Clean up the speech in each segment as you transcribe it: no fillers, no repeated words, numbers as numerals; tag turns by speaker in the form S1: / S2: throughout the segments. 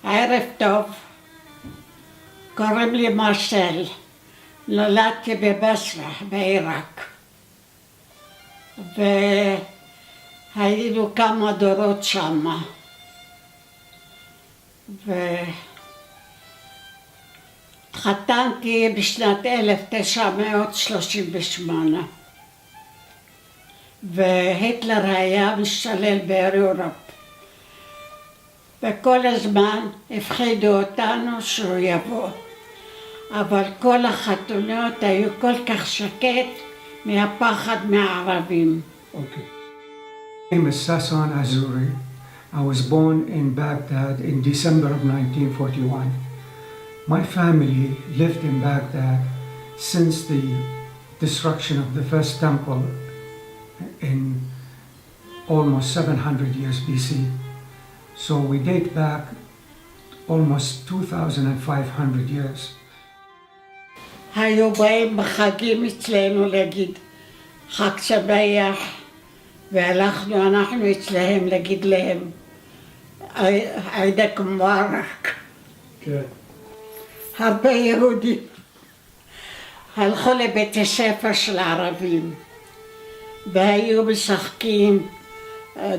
S1: ערב טוב, קוראים לי מרסל, נולדתי בבסרה, בעיראק. והיינו כמה דורות שמה. התחתנתי בשנת 1938. והיטלר היה משתולל באירופה. וכל הזמן הפחידו אותנו שהוא יבוא. אבל כל החתונות היו כל כך שקט מהפחד מהערבים.
S2: Okay. My name is Sasan Azuri. I was born in Baghdad in December of 1941. My family lived in Baghdad since the destruction of the first temple in almost 700 years BC. So we date back almost 2,500 years.
S1: היו באים בחגים אצלנו להגיד חג שמח, והלכנו אנחנו אצלהם להגיד להם עידק מברק. הרבה יהודים הלכו לבית הספר של הערבים והיו משחקים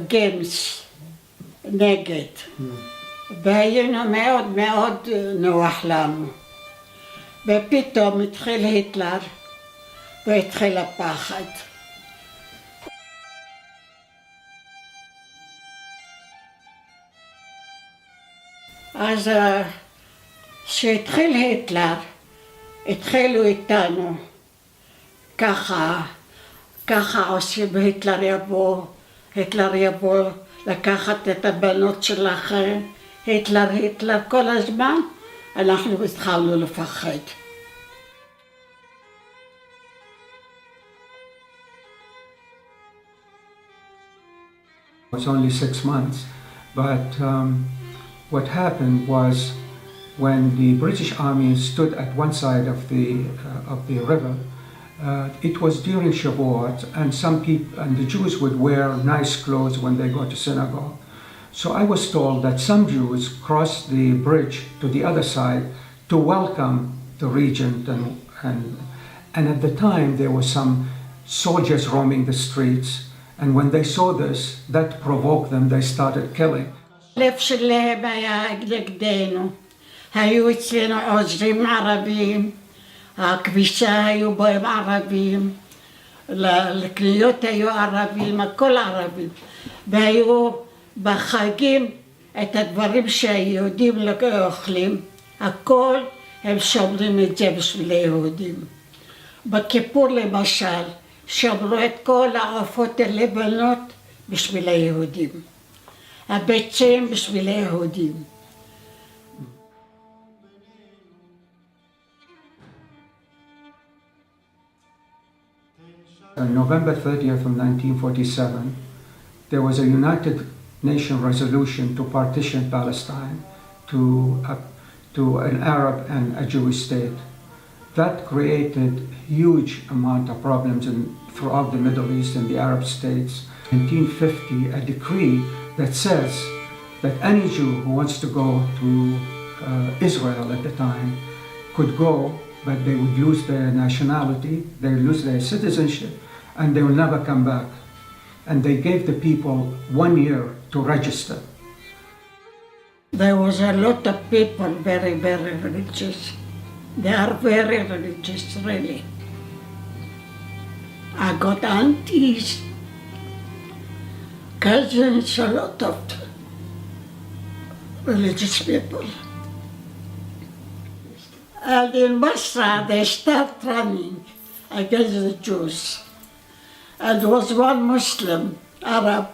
S1: גיימס נגד, והיינו מאוד מאוד נוח לנו. ופתאום התחיל היטלר והתחיל הפחד. אז כשהתחיל היטלר, התחילו איתנו ככה עושים, היטלר יבוא לקחת את הבנות שלכם, היטלר כל הזמן, אנחנו התחלנו לפחד.
S2: It was only 6 months, but what happened was when the British Army stood at one side of the river, it was during Shavuot, and some people and the Jews would wear nice clothes when they go to synagogue. So I was told that some Jews crossed the bridge to the other side to welcome the regent, and at the time there were some soldiers roaming the streets, and when they saw this, that provoked them, they started killing.
S1: הלב שלהם היה נגדנו. היו אצלנו עוזרים ערבים, הכביסה היו בהם ערבים, לקניות היו ערבים, הכל ערבים. והיו בחגים את הדברים שהיהודים אוכלים, הכל הם שומרים את זה בשביל היהודים. בכיפור למשל, שמרו את כל העופות הלבנות בשביל היהודים. הביצים בשביל היהודים.
S2: On November 30th of 1947, there was a United Nations resolution to partition Palestine to an Arab and a Jewish state. That created huge amount of problems throughout the Middle East and the Arab states. In 1950, a decree that says that any Jew who wants to go to Israel at the time could go, but they would lose their nationality, they would lose their citizenship, and they will never come back. And they gave the people 1 year to register.
S1: There was a lot of people very, very religious. They are very religious, really. I got aunties, cousins, a lot of religious people. And in Basra, they start running against the Jews. And there was one Muslim, Arab,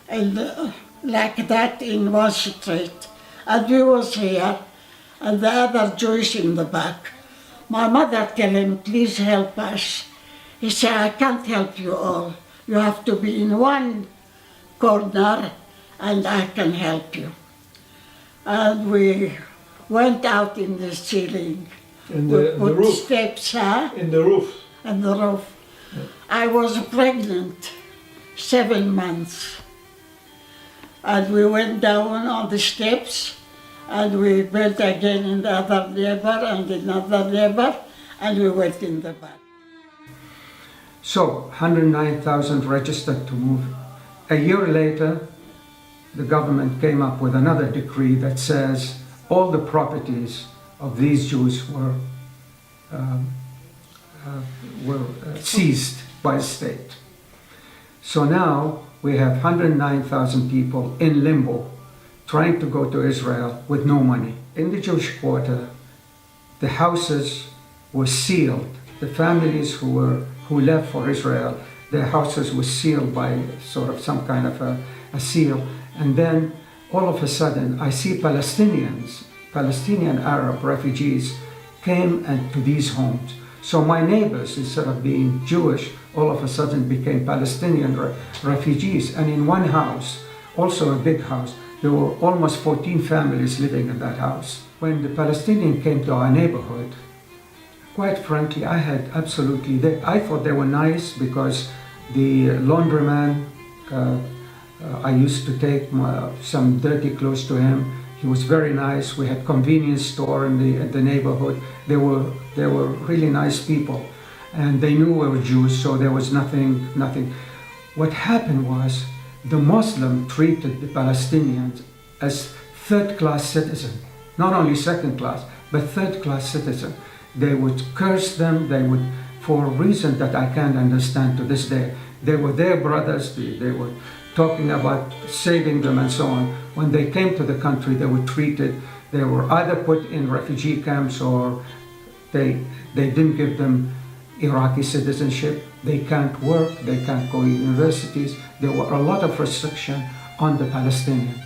S1: and like that in one street. And we was here, and the other Jewish in the back. My mother tell him, please help us. He said, I can't help you all. You have to be in one corner, and I can help you. And we went out in the ceiling.
S3: In the roof?
S1: Steps, huh?
S3: In the roof?
S1: In the roof. Yeah. I was pregnant, 7 months. And we went down on the steps, And we built again in the other neighbor and another neighbor, and we went in the back.
S2: So 109,000 registered to move. A year later, the government came up with another decree that says all the properties of these Jews were seized by the state. So now we have 109,000 people in limbo trying to go to Israel with no money. In the Jewish quarter, the houses were sealed. The families who left for Israel, their houses were sealed by sort of some kind of a seal. And then all of a sudden, I see Palestinian Arab refugees came to these homes. So my neighbors, instead of being Jewish, all of a sudden became Palestinian refugees. And in one house, also a big house, there were almost 14 families living in that house. When the Palestinians came to our neighborhood, quite frankly, I thought they were nice because the laundryman, I used to take some dirty clothes to him. He was very nice. We had convenience store in the neighborhood. They were really nice people, and they knew we were Jews, so there was nothing. What happened was the Muslim treated the Palestinians as third-class citizens, not only second class, but third-class citizens. They would curse them. They would, for a reason that I can't understand to this day. They were their brothers. They were talking about saving them and so on. When they came to the country, they were treated. They were either put in refugee camps or they didn't give them Iraqi citizenship. They can't work. They can't go to universities. There were a lot of restriction on the Palestinians.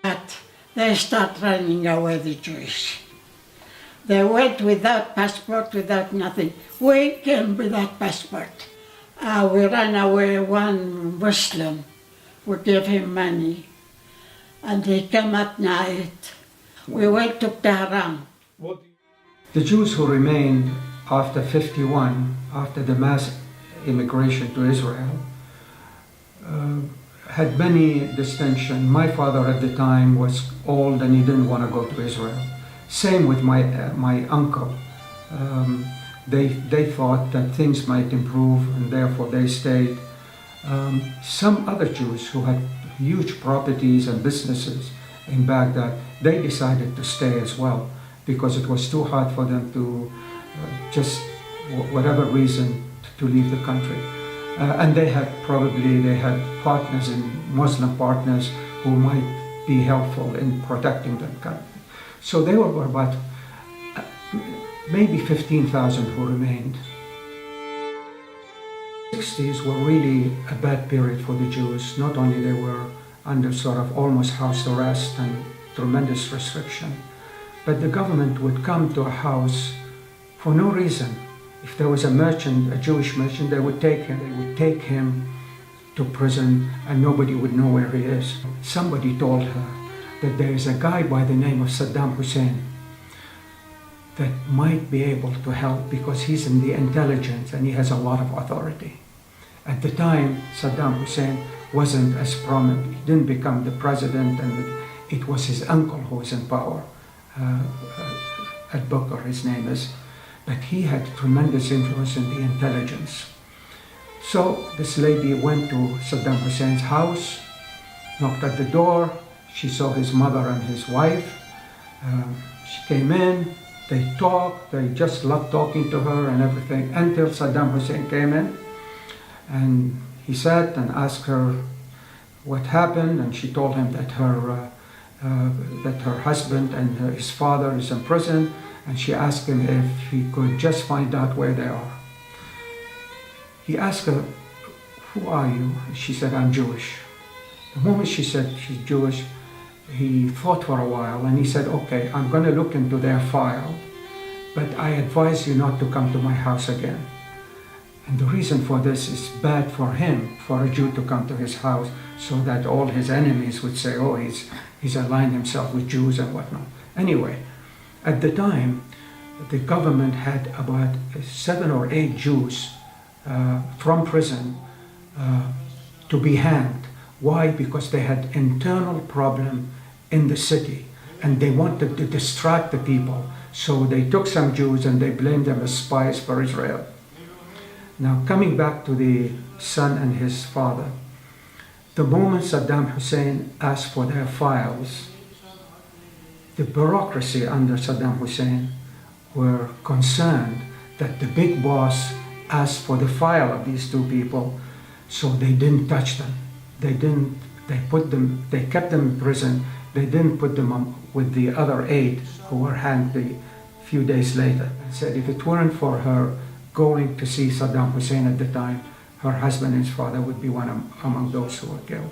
S1: But they start running away, the Jewish. They went without passport, without nothing. We came without passport. We ran away, one Muslim. We gave him money. And he came at night. We went to Tehran.
S2: The Jews who remained after 51, after the mass immigration to Israel, had many distinctions. My father at the time was old and he didn't want to go to Israel. Same with my uncle. They thought that things might improve and therefore they stayed. Some other Jews who had huge properties and businesses in Baghdad, they decided to stay as well because it was too hard for them to just whatever reason to leave the country. And they had partners, Muslim partners who might be helpful in protecting them. So they were about maybe 15,000 who remained. The 60s were really a bad period for the Jews. Not only they were under sort of almost house arrest and tremendous restriction, but the government would come to a house for no reason. If there was a merchant, a Jewish merchant, they would take him to prison and nobody would know where he is. Somebody told her that there is a guy by the name of Saddam Hussein that might be able to help because he's in the intelligence and he has a lot of authority. At the time, Saddam Hussein wasn't as prominent. He didn't become the president, and it was his uncle who was in power, Al-Bakr, his name is. But he had tremendous influence in the intelligence. So this lady went to Saddam Hussein's house, knocked at the door. She saw his mother and his wife. She came in, they talked, they just loved talking to her and everything, until Saddam Hussein came in. And he sat and asked her what happened, and she told him that her husband and his father is in prison, and she asked him if he could just find out where they are. He asked her, "Who are you?" She said, "I'm Jewish." The moment she said she's Jewish, he thought for a while and he said, "Okay, I'm going to look into their file, but I advise you not to come to my house again." And the reason for this is bad for him, for a Jew to come to his house, so that all his enemies would say, "Oh, he's aligned himself with Jews and whatnot." Anyway, at the time, the government had about 7 or 8 Jews from prison to be hanged. Why? Because they had internal problem in the city and they wanted to distract the people. So they took some Jews and they blamed them as spies for Israel. Now coming back to the son and his father, the moment Saddam Hussein asked for their files, the bureaucracy under Saddam Hussein were concerned that the big boss asked for the file of these two people, so they didn't touch them. They kept them in prison. They didn't put them with the other 8 who were hanged a few days later. And said if it weren't for her going to see Saddam Hussein at the time, her husband and his father would be one among those who were killed.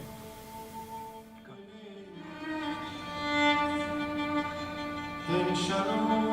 S3: Shalom.